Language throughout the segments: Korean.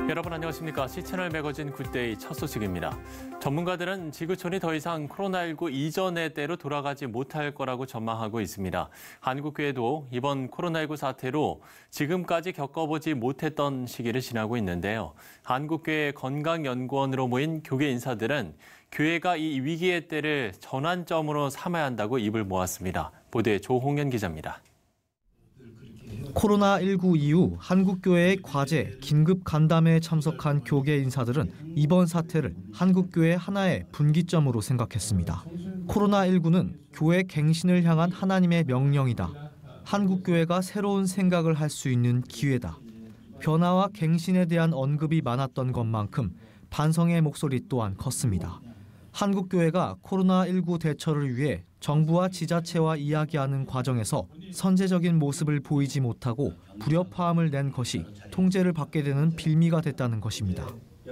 여러분 안녕하십니까? C채널 매거진 굿데이 첫 소식입니다. 전문가들은 지구촌이 더 이상 코로나19 이전의 때로 돌아가지 못할 거라고 전망하고 있습니다. 한국교회도 이번 코로나19 사태로 지금까지 겪어보지 못했던 시기를 지나고 있는데요. 한국교회 건강연구원으로 모인 교계 인사들은 교회가 이 위기의 때를 전환점으로 삼아야 한다고 입을 모았습니다. 보도에 조홍현 기자입니다. 코로나19 이후 한국교회의 과제, 긴급 간담회에 참석한 교계 인사들은 이번 사태를 한국교회 하나의 분기점으로 생각했습니다. 코로나19는 교회 갱신을 향한 하나님의 명령이다. 한국교회가 새로운 생각을 할 수 있는 기회다. 변화와 갱신에 대한 언급이 많았던 것만큼 반성의 목소리 또한 컸습니다. 한국교회가 코로나19 대처를 위해 정부와 지자체와 이야기하는 과정에서 선제적인 모습을 보이지 못하고 불협화음을 낸 것이 통제를 받게 되는 빌미가 됐다는 것입니다.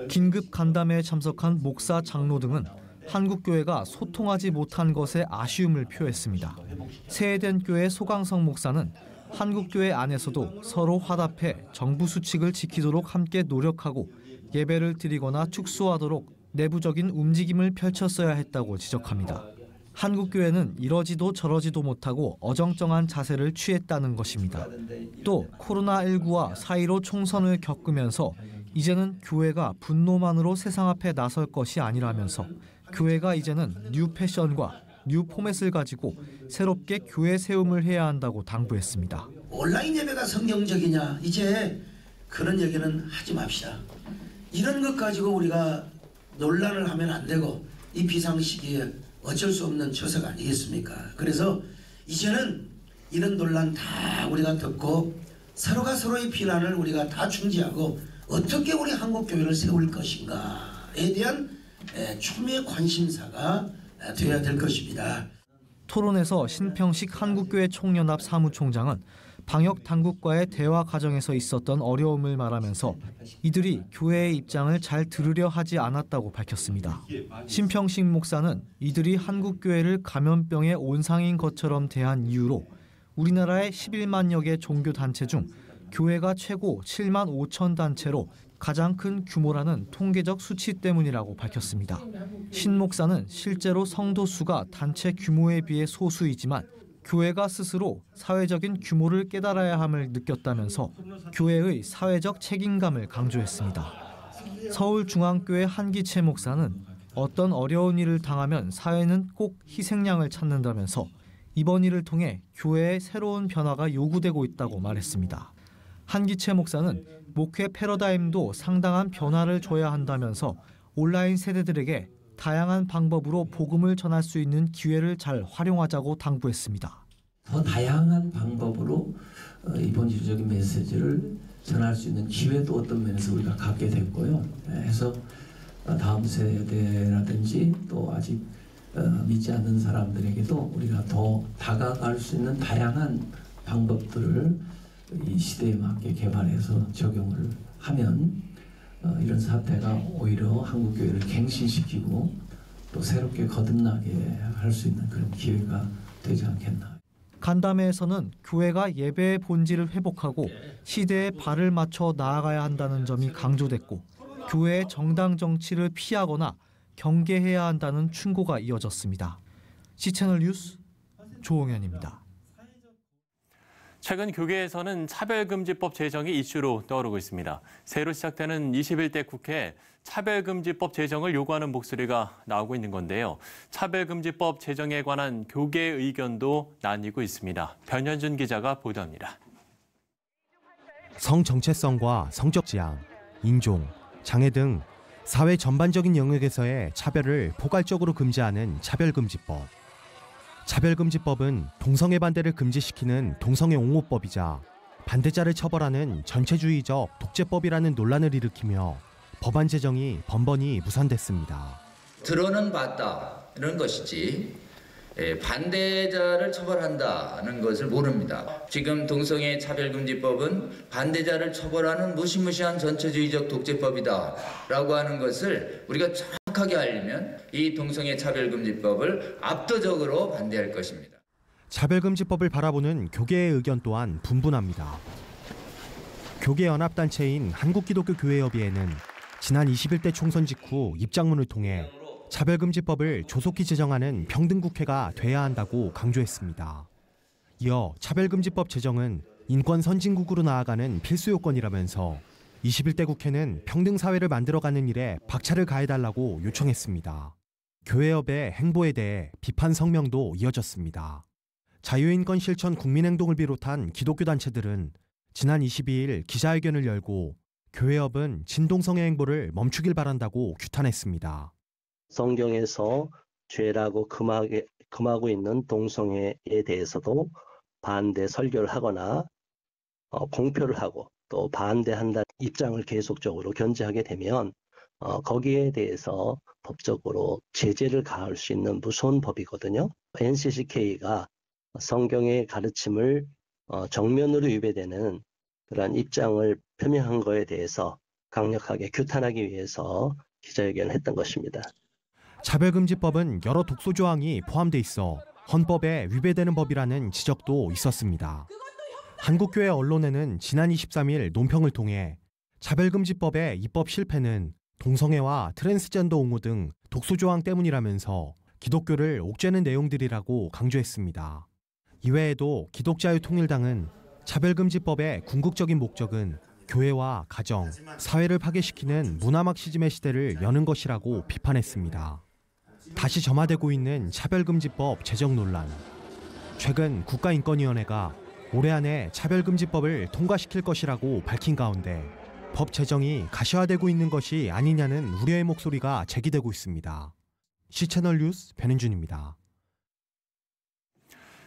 긴급 간담회에 참석한 목사, 장로 등은 한국교회가 소통하지 못한 것에 아쉬움을 표했습니다. 세해된 교회 소강성 목사는 한국교회 안에서도 서로 화답해 정부 수칙을 지키도록 함께 노력하고 예배를 드리거나 축소하도록 내부적인 움직임을 펼쳤어야 했다고 지적합니다. 한국교회는 이러지도 저러지도 못하고 어정쩡한 자세를 취했다는 것입니다. 또 코로나19와 4.15 총선을 겪으면서 이제는 교회가 분노만으로 세상 앞에 나설 것이 아니라면서 교회가 이제는 뉴 패션과 뉴 포맷을 가지고 새롭게 교회 세움을 해야 한다고 당부했습니다. 온라인 예배가 성경적이냐, 이제 그런 얘기는 하지 맙시다. 이런 것 가지고 우리가 논란을 하면 안 되고 이 비상시기에 어쩔 수 없는 처석 아니겠습니까? 그래서 이제는 이런 논란 다 우리가 듣고 서로가 서로의 비난을 우리가 다 중지하고 어떻게 우리 한국교회를 세울 것인가에 대한 초미의 관심사가 되어야 될 것입니다. 토론에서 신평식 한국교회 총연합 사무총장은 방역 당국과의 대화 과정에서 있었던 어려움을 말하면서 이들이 교회의 입장을 잘 들으려 하지 않았다고 밝혔습니다. 신평식 목사는 이들이 한국교회를 감염병의 온상인 것처럼 대한 이유로 우리나라의 11만여 개 종교단체 중 교회가 최고 7만 5천 단체로 가장 큰 규모라는 통계적 수치 때문이라고 밝혔습니다. 신 목사는 실제로 성도 수가 단체 규모에 비해 소수이지만 교회가 스스로 사회적인 규모를 깨달아야 함을 느꼈다면서 교회의 사회적 책임감을 강조했습니다. 서울중앙교회 한기채 목사는 어떤 어려운 일을 당하면 사회는 꼭 희생양을 찾는다면서 이번 일을 통해 교회의 새로운 변화가 요구되고 있다고 말했습니다. 한기채 목사는 목회 패러다임도 상당한 변화를 줘야 한다면서 온라인 세대들에게 다양한 방법으로 복음을 전할 수 있는 기회를 잘 활용하자고 당부했습니다. 더 다양한 방법으로 이 본질적인 메시지를 전할 수 있는 기회도 어떤 면에서 우리가 갖게 됐고요. 해서 다음 세대라든지 또 아직 믿지 않는 사람들에게도 우리가 더 다가갈 수 있는 다양한 방법들을 이 시대에 맞게 개발해서 적용을 하면 이런 사태가 오히려 한국교회를 갱신시키고 또 새롭게 거듭나게 할 수 있는 그런 기회가 되지 않겠나. 간담회에서는 교회가 예배의 본질을 회복하고 시대에 발을 맞춰 나아가야 한다는 점이 강조됐고 교회의 정당 정치를 피하거나 경계해야 한다는 충고가 이어졌습니다. C채널 뉴스 조홍현입니다. 최근 교계에서는 차별금지법 제정이 이슈로 떠오르고 있습니다. 새로 시작되는 21대 국회에 차별금지법 제정을 요구하는 목소리가 나오고 있는 건데요. 차별금지법 제정에 관한 교계의 의견도 나뉘고 있습니다. 변현준 기자가 보도합니다. 성 정체성과 성적 지향, 인종, 장애 등 사회 전반적인 영역에서의 차별을 포괄적으로 금지하는 차별금지법. 차별금지법은 동성애 반대를 금지시키는 동성애 옹호법이자 반대자를 처벌하는 전체주의적 독재법이라는 논란을 일으키며 법안 제정이 번번이 무산됐습니다. 들어는 봤다는 것이지 반대자를 처벌한다는 것을 모릅니다. 지금 동성애 차별금지법은 반대자를 처벌하는 무시무시한 전체주의적 독재법이다라고 하는 것을 우리가 정확하게 알리면 이 동성애 차별금지법을 압도적으로 반대할 것입니다. 차별금지법을 바라보는 교계의 의견 또한 분분합니다. 교계 연합단체인 한국기독교교회협의회는 지난 21대 총선 직후 입장문을 통해 차별금지법을 조속히 제정하는 평등국회가 돼야 한다고 강조했습니다. 이어 차별금지법 제정은 인권 선진국으로 나아가는 필수 요건이라면서 21대 국회는 평등사회를 만들어가는 일에 박차를 가해달라고 요청했습니다. 교회협의 행보에 대해 비판 성명도 이어졌습니다. 자유인권 실천 국민행동을 비롯한 기독교 단체들은 지난 22일 기자회견을 열고 교회협은 진동성의 행보를 멈추길 바란다고 규탄했습니다. 성경에서 죄라고 금하고 있는 동성애에 대해서도 반대 설교를 하거나 공표를 하고 또 반대한다는 입장을 계속적으로 견지하게 되면 거기에 대해서 법적으로 제재를 가할 수 있는 무서운 법이거든요. NCCK가 성경의 가르침을 정면으로 위배되는 그런 입장을 표명한 거에 대해서 강력하게 규탄하기 위해서 기자회견을 했던 것입니다. 차별금지법은 여러 독소 조항이 포함돼 있어 헌법에 위배되는 법이라는 지적도 있었습니다. 한국교회 언론에는 지난 23일 논평을 통해 차별금지법의 입법 실패는 동성애와 트랜스젠더 옹호 등 독소 조항 때문이라면서 기독교를 옥죄는 내용들이라고 강조했습니다. 이외에도 기독자유통일당은 차별금지법의 궁극적인 목적은 교회와 가정, 사회를 파괴시키는 문화막시즘의 시대를 여는 것이라고 비판했습니다. 다시 점화되고 있는 차별금지법 제정 논란. 최근 국가인권위원회가 올해 안에 차별금지법을 통과시킬 것이라고 밝힌 가운데 법 제정이 가시화되고 있는 것이 아니냐는 우려의 목소리가 제기되고 있습니다. C채널 뉴스 변은준입니다.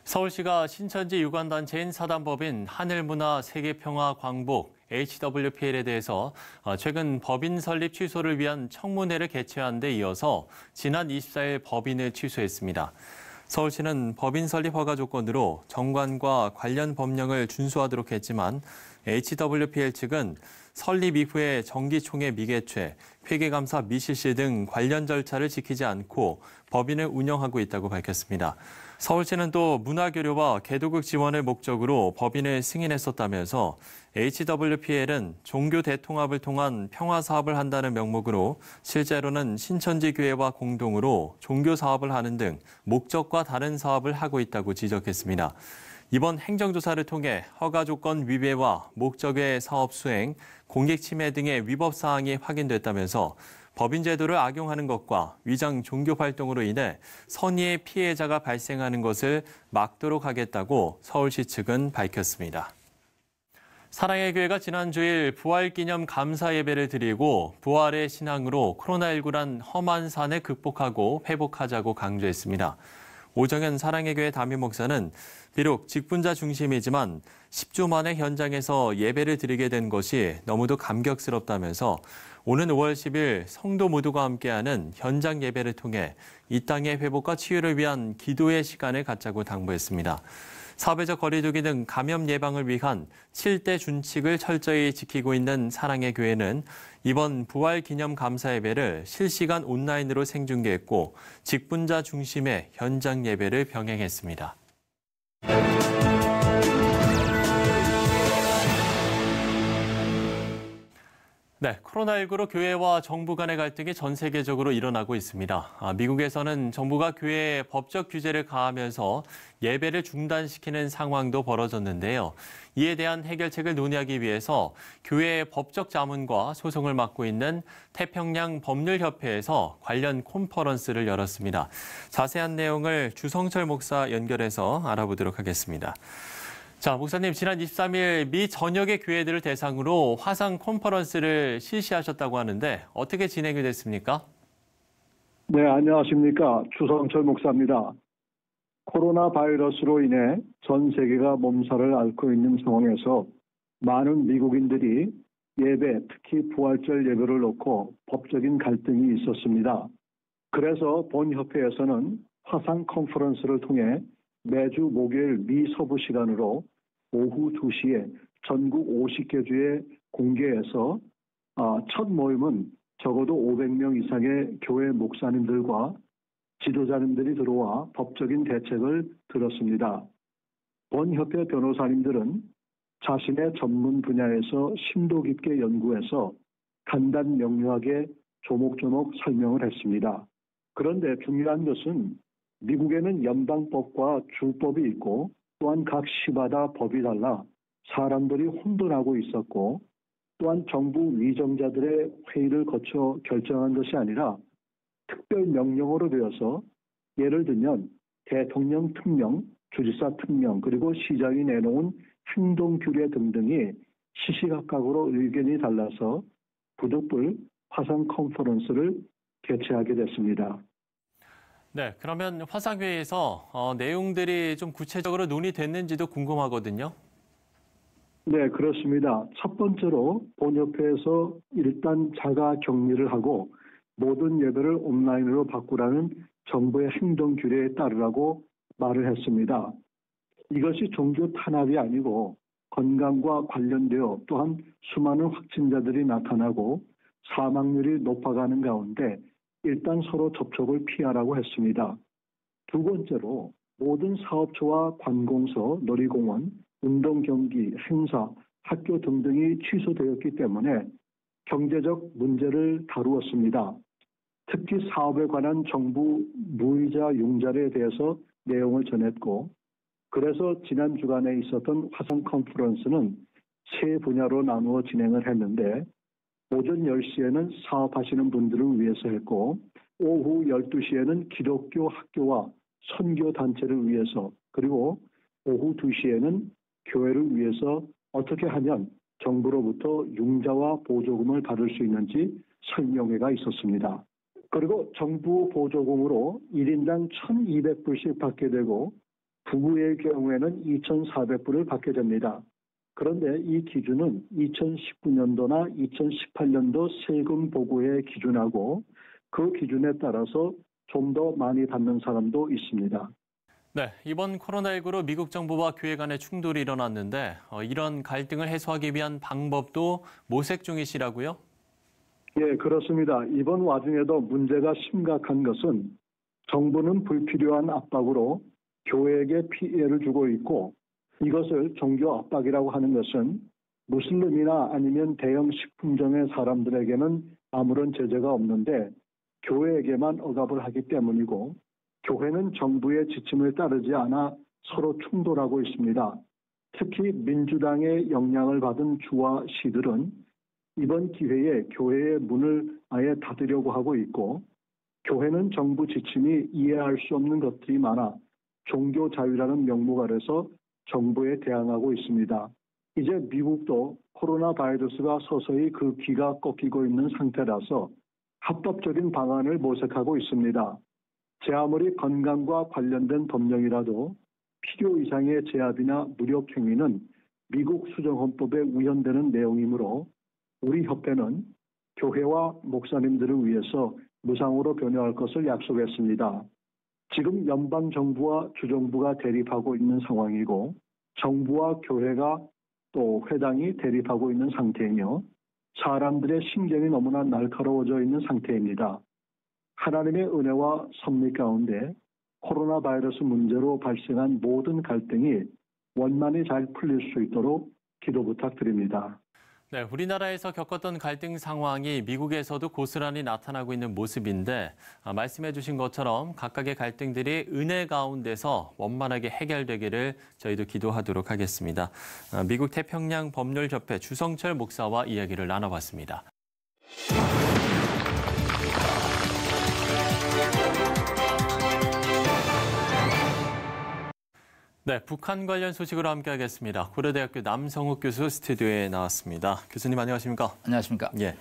서울시가 신천지 유관단체인 사단법인 하늘문화세계평화광복 HWPL에 대해서 최근 법인 설립 취소를 위한 청문회를 개최한 데 이어서 지난 24일 법인을 취소했습니다. 서울시는 법인 설립 허가 조건으로 정관과 관련 법령을 준수하도록 했지만 HWPL 측은 설립 이후에 정기총회 미개최, 회계감사 미실시 등 관련 절차를 지키지 않고 법인을 운영하고 있다고 밝혔습니다. 서울시는 또 문화교류와 개도국 지원을 목적으로 법인을 승인했었다면서 HWPL은 종교 대통합을 통한 평화 사업을 한다는 명목으로 실제로는 신천지 교회와 공동으로 종교 사업을 하는 등 목적과 다른 사업을 하고 있다고 지적했습니다. 이번 행정조사를 통해 허가 조건 위배와 목적의 사업 수행, 공익 침해 등의 위법 사항이 확인됐다면서 법인 제도를 악용하는 것과 위장 종교 활동으로 인해 선의의 피해자가 발생하는 것을 막도록 하겠다고 서울시 측은 밝혔습니다. 사랑의 교회가 지난 주일 부활기념 감사 예배를 드리고 부활의 신앙으로 코로나19란 험한 산을 극복하고 회복하자고 강조했습니다. 오정현 사랑의 교회 담임 목사는 비록 직분자 중심이지만 10주 만에 현장에서 예배를 드리게 된 것이 너무도 감격스럽다면서 오는 5월 10일 성도 모두가 함께하는 현장 예배를 통해 이 땅의 회복과 치유를 위한 기도의 시간을 갖자고 당부했습니다. 사회적 거리두기 등 감염 예방을 위한 7대 준칙을 철저히 지키고 있는 사랑의 교회는 이번 부활 기념 감사 예배를 실시간 온라인으로 생중계했고 직분자 중심의 현장 예배를 병행했습니다. 네, 코로나19로 교회와 정부 간의 갈등이 전 세계적으로 일어나고 있습니다. 미국에서는 정부가 교회에 법적 규제를 가하면서 예배를 중단시키는 상황도 벌어졌는데요. 이에 대한 해결책을 논의하기 위해서 교회의 법적 자문과 소송을 맡고 있는 태평양 법률협회에서 관련 컨퍼런스를 열었습니다. 자세한 내용을 주성철 목사 연결해서 알아보도록 하겠습니다. 자, 목사님, 지난 23일 미 전역의 교회들을 대상으로 화상 컨퍼런스를 실시하셨다고 하는데 어떻게 진행이 됐습니까? 네, 안녕하십니까. 주성철 목사입니다. 코로나 바이러스로 인해 전 세계가 몸살을 앓고 있는 상황에서 많은 미국인들이 예배, 특히 부활절 예배를 놓고 법적인 갈등이 있었습니다. 그래서 본 협회에서는 화상 컨퍼런스를 통해 매주 목요일 미 서부 시간으로 오후 2시에 전국 50개 주에 공개해서 첫 모임은 적어도 500명 이상의 교회 목사님들과 지도자님들이 들어와 법적인 대책을 들었습니다. 본 협회 변호사님들은 자신의 전문 분야에서 심도 깊게 연구해서 간단 명료하게 조목조목 설명을 했습니다. 그런데 중요한 것은 미국에는 연방법과 주법이 있고 또한 각 시마다 법이 달라 사람들이 혼돈하고 있었고 또한 정부 위정자들의 회의를 거쳐 결정한 것이 아니라 특별 명령으로 되어서 예를 들면 대통령 특명, 주지사 특명 그리고 시장이 내놓은 행동규례 등등이 시시각각으로 의견이 달라서 부득불 화상 컨퍼런스를 개최하게 됐습니다. 네, 그러면 화상회의에서 내용들이 좀 구체적으로 논의됐는지도 궁금하거든요. 네, 그렇습니다. 첫 번째로 본협회에서 일단 자가 격리를 하고 모든 예배를 온라인으로 바꾸라는 정부의 행동 규례에 따르라고 말을 했습니다. 이것이 종교 탄압이 아니고 건강과 관련되어 또한 수많은 확진자들이 나타나고 사망률이 높아가는 가운데 일단 서로 접촉을 피하라고 했습니다. 두 번째로 모든 사업소와 관공서, 놀이공원, 운동경기, 행사, 학교 등등이 취소되었기 때문에 경제적 문제를 다루었습니다. 특히 사업에 관한 정부 무이자 융자에 대해서 내용을 전했고 그래서 지난 주간에 있었던 화상 컨퍼런스는 세 분야로 나누어 진행을 했는데 오전 10시에는 사업하시는 분들을 위해서 했고 오후 12시에는 기독교 학교와 선교 단체를 위해서 그리고 오후 2시에는 교회를 위해서 어떻게 하면 정부로부터 융자와 보조금을 받을 수 있는지 설명회가 있었습니다. 그리고 정부 보조금으로 1인당 1,200불씩 받게 되고 부부의 경우에는 2,400불을 받게 됩니다. 그런데 이 기준은 2019년도나 2018년도 세금 보고에 기준하고 그 기준에 따라서 좀 더 많이 받는 사람도 있습니다. 네, 이번 코로나19로 미국 정부와 교회 간의 충돌이 일어났는데 이런 갈등을 해소하기 위한 방법도 모색 중이시라고요? 예, 그렇습니다. 이번 와중에도 문제가 심각한 것은 정부는 불필요한 압박으로 교회에게 피해를 주고 있고 이것을 종교 압박이라고 하는 것은 무슬림이나 아니면 대형 식품점의 사람들에게는 아무런 제재가 없는데 교회에게만 억압을 하기 때문이고 교회는 정부의 지침을 따르지 않아 서로 충돌하고 있습니다. 특히 민주당의 영향을 받은 주와 시들은 이번 기회에 교회의 문을 아예 닫으려고 하고 있고 교회는 정부 지침이 이해할 수 없는 것들이 많아 종교 자유라는 명목 아래서 정부에 대항하고 있습니다. 이제 미국도 코로나 바이러스가 서서히 그 귀가 꺾이고 있는 상태라서 합법적인 방안을 모색하고 있습니다. 제 아무리 건강과 관련된 법령이라도 필요 이상의 제압이나 무력 행위는 미국 수정헌법에 위헌되는 내용이므로 우리 협회는 교회와 목사님들을 위해서 무상으로 변호할 것을 약속했습니다. 지금 연방정부와 주정부가 대립하고 있는 상황이고 정부와 교회가 또 회당이 대립하고 있는 상태이며 사람들의 신경이 너무나 날카로워져 있는 상태입니다. 하나님의 은혜와 섭리 가운데 코로나 바이러스 문제로 발생한 모든 갈등이 원만히 잘 풀릴 수 있도록 기도 부탁드립니다. 네, 우리나라에서 겪었던 갈등 상황이 미국에서도 고스란히 나타나고 있는 모습인데 말씀해 주신 것처럼 각각의 갈등들이 은혜 가운데서 원만하게 해결되기를 저희도 기도하도록 하겠습니다. 미국 태평양 법률협회 주성철 목사와 이야기를 나눠봤습니다. 네, 북한 관련 소식으로 함께하겠습니다. 고려대학교 남성욱 교수 스튜디오에 나왔습니다. 교수님 안녕하십니까? 안녕하십니까? 예,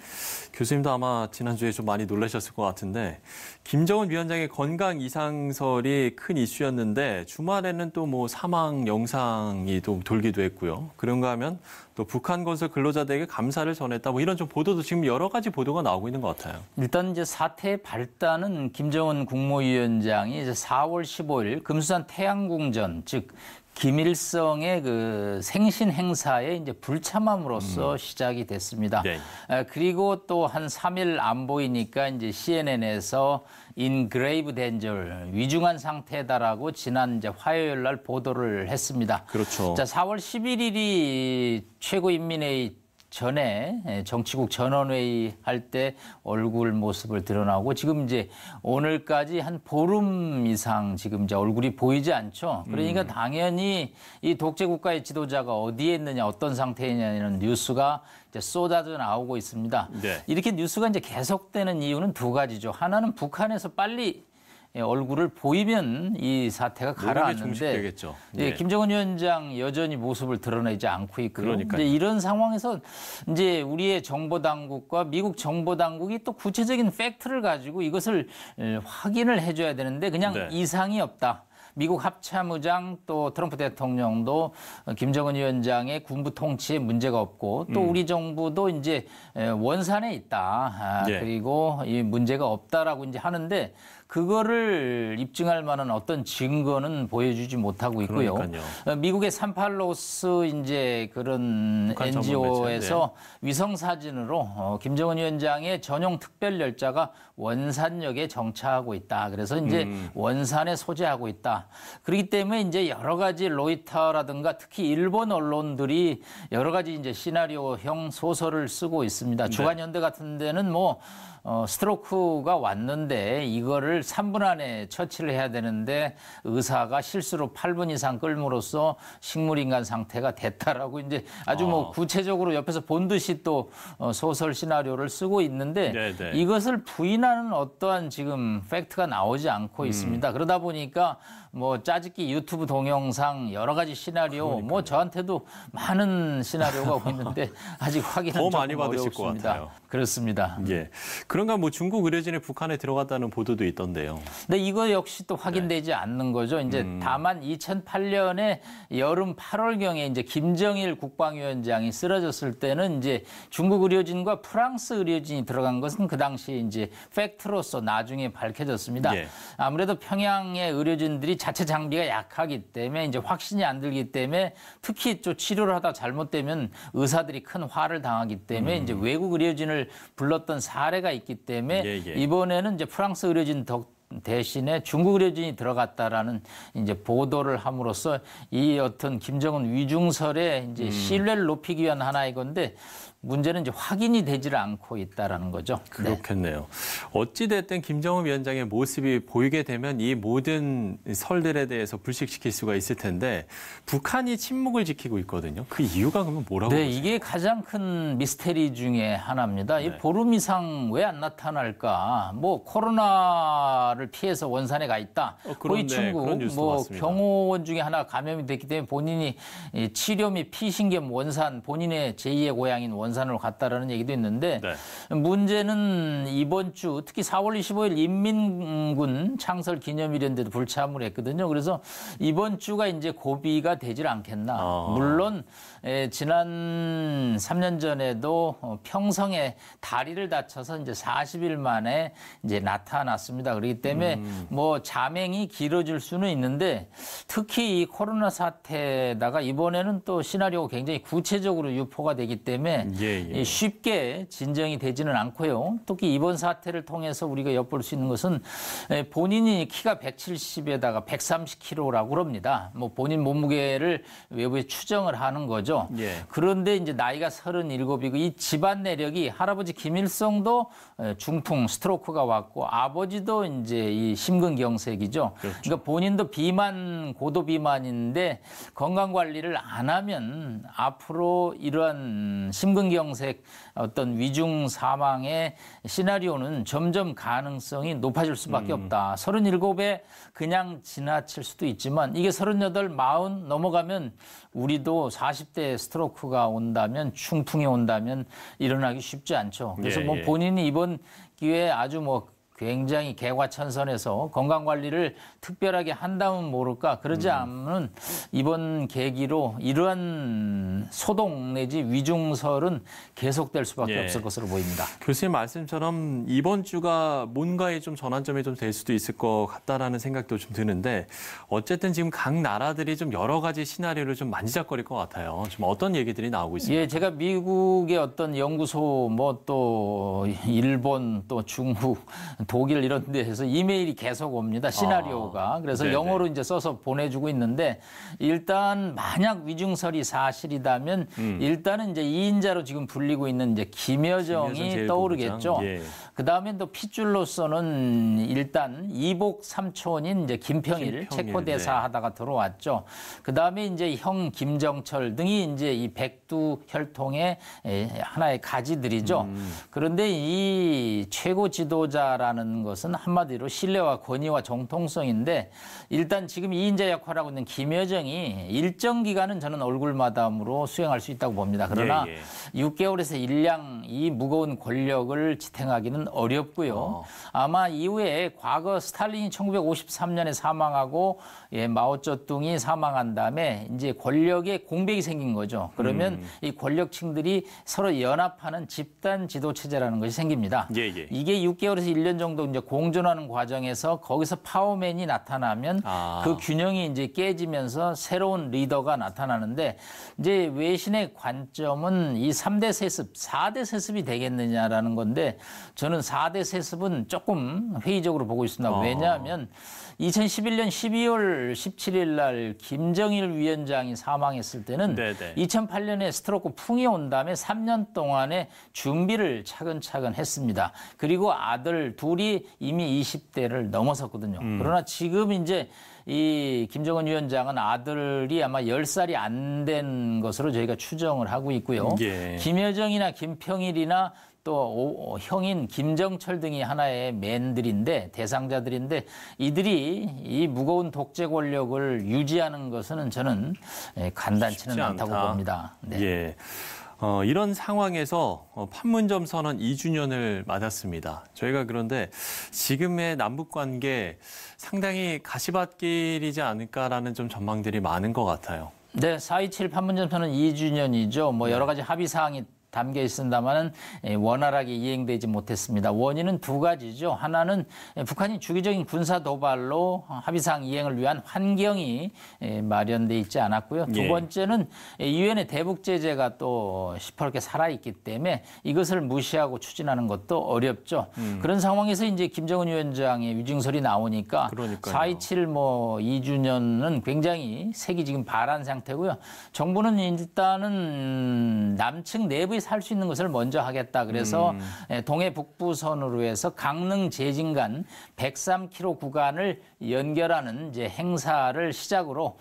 교수님도 아마 지난주에 좀 많이 놀라셨을 것 같은데 김정은 위원장의 건강 이상설이 큰 이슈였는데 주말에는 또 뭐 사망 영상이 또 돌기도 했고요. 그런가 하면 또 북한 건설 근로자들에게 감사를 전했다. 뭐 이런 좀 보도도 지금 여러 가지 보도가 나오고 있는 것 같아요. 일단 이제 사태의 발단은 김정은 국무위원장이 이제 4월 15일 금수산 태양궁전, 즉 김일성의 그 생신 행사에 이제 불참함으로써 시작이 됐습니다. 네. 그리고 또 한 3일 안 보이니까 이제 CNN에서 in grave danger, 위중한 상태다라고 지난 이제 화요일 날 보도를 했습니다. 그렇죠. 자, 4월 11일이 최고인민회의 전에 정치국 전원회의 할 때 얼굴 모습을 드러나고 지금 이제 오늘까지 한 보름 이상 지금 이제 얼굴이 보이지 않죠. 그러니까 당연히 이 독재 국가의 지도자가 어디에 있느냐, 어떤 상태냐는 뉴스가 이제 쏟아져 나오고 있습니다. 네. 이렇게 뉴스가 이제 계속되는 이유는 두 가지죠. 하나는 북한에서 빨리 얼굴을 보이면 이 사태가 가라앉는데 종식되겠죠. 예, 김정은 위원장 여전히 모습을 드러내지 않고 있고요. 그러니까요. 이제 이런 상황에서 이제 우리의 정보 당국과 미국 정보 당국이 또 구체적인 팩트를 가지고 이것을 확인을 해줘야 되는데 그냥 네. 이상이 없다. 미국 합참의장 또 트럼프 대통령도 김정은 위원장의 군부 통치에 문제가 없고 또 우리 정부도 이제 원산에 있다. 예. 그리고 이 문제가 없다라고 이제 하는데 그거를 입증할 만한 어떤 증거는 보여주지 못하고 있고요. 그러니까요. 미국의 산팔로스 이제 그런 북한 전문 NGO에서 위성 사진으로 김정은 위원장의 전용 특별 열차가 원산역에 정차하고 있다. 그래서 이제 원산에 소재하고 있다. 그렇기 때문에 이제 여러 가지 로이터라든가 특히 일본 언론들이 여러 가지 이제 시나리오형 소설을 쓰고 있습니다. 주간연대 같은 데는 뭐 스트로크가 왔는데 이거를 3분 안에 처치를 해야 되는데 의사가 실수로 8분 이상 끌므로써 식물인간 상태가 됐다라고 이제 아주 뭐 구체적으로 옆에서 본 듯이 또 소설 시나리오를 쓰고 있는데 네네. 이것을 부인하는 어떠한 지금 팩트가 나오지 않고 있습니다. 그러다 보니까 뭐 짜집기 유튜브 동영상 여러 가지 시나리오 뭐 저한테도 많은 시나리오가 오고 있는데 아직 확인은 더 많이 조금 받으실 것 어렵습니다. 같아요. 그렇습니다. 예. 그런가 뭐 중국 의료진이 북한에 들어갔다는 보도도 있던데요. 근데 이거 역시 또 확인되지 않는 거죠. 이제 다만 2008년에 여름 8월경에 이제 김정일 국방위원장이 쓰러졌을 때는 이제 중국 의료진과 프랑스 의료진이 들어간 것은 그 당시 이제 팩트로서 나중에 밝혀졌습니다. 예. 아무래도 평양의 의료진들이 자체 장비가 약하기 때문에 이제 확신이 안 들기 때문에 특히 또 치료를 하다 잘못되면 의사들이 큰 화를 당하기 때문에 이제 외국 의료진을 불렀던 사례가 있기 때문에 이번에는 이제 프랑스 의료진 대신에 중국 의료진이 들어갔다라는 이제 보도를 함으로써 이 어떤 김정은 위중설의 이제 신뢰를 높이기 위한 하나의 건데 문제는 이제 확인이 되질 않고 있다라는 거죠. 그렇겠네요. 어찌 됐든 김정은 위원장의 모습이 보이게 되면 이 모든 설들에 대해서 불식시킬 수가 있을 텐데 북한이 침묵을 지키고 있거든요. 그 이유가 그러면 뭐라고 보세요? 이게 가장 큰 미스테리 중에 하나입니다. 이 보름 이상 왜 안 나타날까? 뭐 코로나를 피해서 원산에 가 있다. 거의 중국 뭐 경호원 중에 하나 감염이 됐기 때문에 본인이 치료 및 피신겸 원산 본인의 제2의 고향인 원산으로 갔다라는 얘기도 있는데 문제는 이번 주 특히 4월 25일 인민군 창설 기념일인데도 불참을 했거든요. 그래서 이번 주가 이제 고비가 되질 않겠나. 물론 지난 3년 전에도 평성에 다리를 다쳐서 이제 40일 만에 이제 나타났습니다. 그렇기 때문에 뭐 자맹이 길어질 수는 있는데 특히 이 코로나 사태에다가 이번에는 또 시나리오가 굉장히 구체적으로 유포가 되기 때문에 쉽게 진정이 되지는 않고요. 특히 이번 사태를 통해서 우리가 엿볼 수 있는 것은 본인이 키가 170에다가 130kg라고 그럽니다. 뭐 본인 몸무게를 외부에 추정을 하는 거죠. 그런데 이제 나이가 37이고 이 집안 내력이 할아버지 김일성도 중풍 스트로크가 왔고 아버지도 이제 이 심근경색이죠. 그러니까 본인도 비만 고도 비만인데 건강 관리를 안 하면 앞으로 이러한 심근경색 어떤 위중 사망의 시나리오는 점점 가능성이 높아질 수밖에 없다. 37에 그냥 지나칠 수도 있지만 이게 38, 40 넘어가면 우리도 40대 스트로크가 온다면 중풍이 온다면 일어나기 쉽지 않죠. 그래서 뭐 본인이 이번 기회에 아주 뭐 굉장히 개과천선해서 건강관리를 특별하게 한다면 모를까. 그러지 않으면 이번 계기로 이러한 소동 내지 위중설은 계속될 수밖에 없을 것으로 보입니다. 교수님 말씀처럼 이번 주가 뭔가의 좀 전환점이 좀 될 수도 있을 것 같다라는 생각도 좀 드는데 어쨌든 지금 각 나라들이 좀 여러 가지 시나리오를 좀 만지작거릴 것 같아요. 좀 어떤 얘기들이 나오고 있습니까? 예, 제가 미국의 어떤 연구소, 뭐 또 일본, 또 중국, 독일 이런 데에서 이메일이 계속 옵니다. 시나리오가. 그래서 네네. 영어로 이제 써서 보내주고 있는데 일단 만약 위중설이 사실이라면 일단은 이제 2인자로 지금 불리고 있는 이제 김여정이 떠오르겠죠. 예. 그 다음에 또 핏줄로서는 일단 이복 삼촌인 이제 김평일 체코대사 하다가 들어왔죠. 그 다음에 이제 형 김정철 등이 이제 이 백두 혈통의 하나의 가지들이죠. 그런데 이 최고 지도자라는 것은 한마디로 신뢰와 권위와 정통성인데 일단 지금 2인자 역할을 하고 있는 김여정이 일정 기간은 저는 얼굴마담으로 수행할 수 있다고 봅니다. 그러나 6개월에서 1년 이 무거운 권력을 지탱하기는 어렵고요. 아마 이후에 과거 스탈린이 1953년에 사망하고 마오쩌둥이 사망한 다음에 이제 권력의 공백이 생긴 거죠. 그러면 이 권력층들이 서로 연합하는 집단 지도 체제라는 것이 생깁니다. 이게 6개월에서 1년 정도 이제 공존하는 과정에서 거기서 파워맨이 나타나면 그 균형이 이제 깨지면서 새로운 리더가 나타나는데 이제 외신의 관점은 이 3대 세습, 4대 세습이 되겠느냐라는 건데 저는 4대 세습은 조금 회의적으로 보고 있습니다. 왜냐하면 2011년 12월 17일 날 김정일 위원장이 사망했을 때는 2008년에 스트로크 풍이 온 다음에 3년 동안의 준비를 차근차근 했습니다. 그리고 아들 둘이 이미 20대를 넘어섰거든요. 그러나 지금 이제 이 김정은 위원장은 아들이 아마 10살이 안 된 것으로 저희가 추정을 하고 있고요. 김여정이나 김평일이나 또 형인 김정철 등이 하나의 맨들인데 대상자들인데 이들이 이 무거운 독재 권력을 유지하는 것은 저는 간단치는 않다고 봅니다. 네. 이런 상황에서 판문점 선언 2주년을 맞았습니다. 저희가 그런데 지금의 남북관계 상당히 가시밭길이지 않을까라는 좀 전망들이 많은 것 같아요. 네, 4.27 판문점 선언 2주년이죠. 뭐 여러 가지 합의 사항이 담겨 있습니다만은 원활하게 이행되지 못했습니다. 원인은 두 가지죠. 하나는 북한이 주기적인 군사 도발로 합의사항 이행을 위한 환경이 마련돼 있지 않았고요. 두 번째는 유엔의 대북 제재가 또 시퍼렇게 살아있기 때문에 이것을 무시하고 추진하는 것도 어렵죠. 그런 상황에서 이제 김정은 위원장의 위중설이 나오니까 4.27 뭐 2주년은 굉장히 색이 지금 바란 상태고요. 정부는 일단은 남측 내부의 할 수 있는 것을 먼저 하겠다. 그래서 동해 북부선으로 해서 강릉 제진간 103km 구간을 연결하는 이제 행사를 시작으로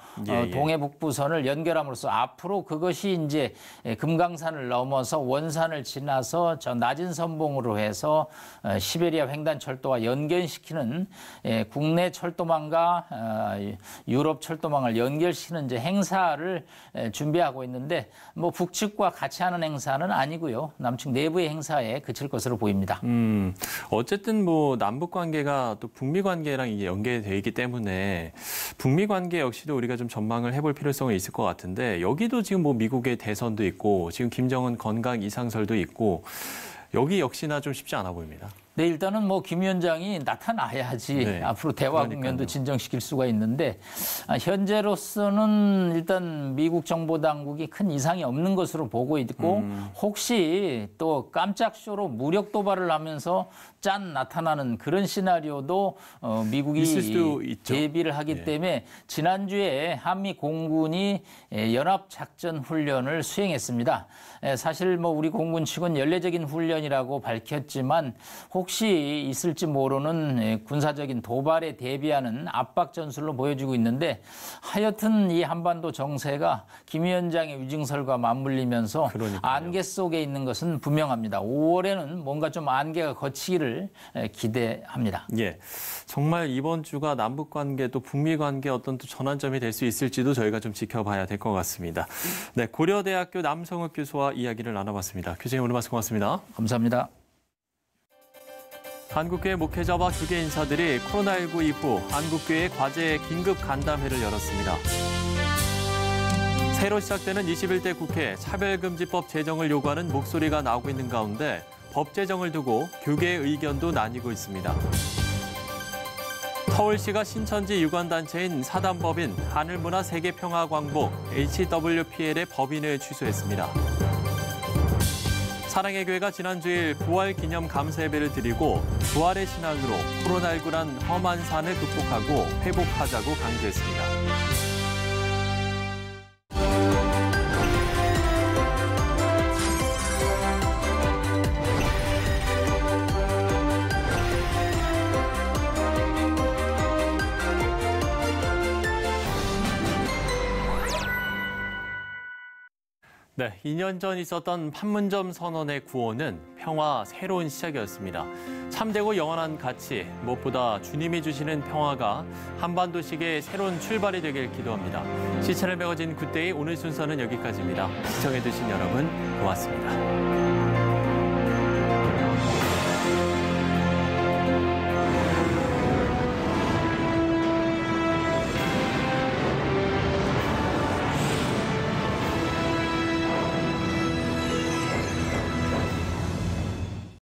동해 북부선을 연결함으로써 앞으로 그것이 이제 금강산을 넘어서 원산을 지나서 저 낮은 선봉으로 해서 시베리아 횡단철도와 연결시키는 국내 철도망과 유럽 철도망을 연결시키는 이제 행사를 준비하고 있는데 뭐 북측과 같이 하는 행사는 아니고요. 남측 내부의 행사에 그칠 것으로 보입니다. 어쨌든 뭐 남북 관계가 또 북미 관계랑 이게 연계되어 있기 때문에 북미 관계 역시도 우리가 좀 전망을 해볼 필요성이 있을 것 같은데 여기도 지금 뭐 미국의 대선도 있고 지금 김정은 건강 이상설도 있고 여기 역시나 좀 쉽지 않아 보입니다. 네, 일단은 뭐 김 위원장이 나타나야지 앞으로 대화 국면도 진정시킬 수가 있는데 현재로서는 일단 미국 정보 당국이 큰 이상이 없는 것으로 보고 있고 혹시 또 깜짝 쇼로 무력 도발을 하면서 짠 나타나는 그런 시나리오도 미국이 대비를 하기 때문에 지난주에 한미 공군이 연합작전 훈련을 수행했습니다. 사실 뭐 우리 공군 측은 연례적인 훈련이라고 밝혔지만 혹시 있을지 모르는 군사적인 도발에 대비하는 압박 전술로 보여지고 있는데 하여튼 이 한반도 정세가 김 위원장의 위중설과 맞물리면서 안개 속에 있는 것은 분명합니다. 5월에는 뭔가 좀 안개가 걷히기를 기대합니다. 예, 정말 이번 주가 남북 관계 또 북미 관계 어떤 또 전환점이 될 수 있을지도 저희가 좀 지켜봐야 될 것 같습니다. 네, 고려대학교 남성욱 교수와 이야기를 나눠봤습니다. 교수님 오늘 말씀 고맙습니다. 감사합니다. 한국교회 목회자와 교계 인사들이 코로나19 이후 한국교회 과제 긴급 간담회를 열었습니다. 새로 시작되는 21대 국회 차별금지법 제정을 요구하는 목소리가 나오고 있는 가운데 법 제정을 두고 교계의 의견도 나뉘고 있습니다. 서울시가 신천지 유관단체인 사단법인 하늘문화세계평화광복 HWPL의 법인을 취소했습니다. 사랑의 교회가 지난 주일 부활 기념 감사 예배를 드리고 부활의 신앙으로 코로나19란 험한 산을 극복하고 회복하자고 강조했습니다. 네, 2년 전 있었던 판문점 선언의 구호는 평화 새로운 시작이었습니다. 참되고 영원한 가치, 무엇보다 주님이 주시는 평화가 한반도식의 새로운 출발이 되길 기도합니다. 시차를 매거진 굿데이 오늘 순서는 여기까지입니다. 시청해주신 여러분 고맙습니다.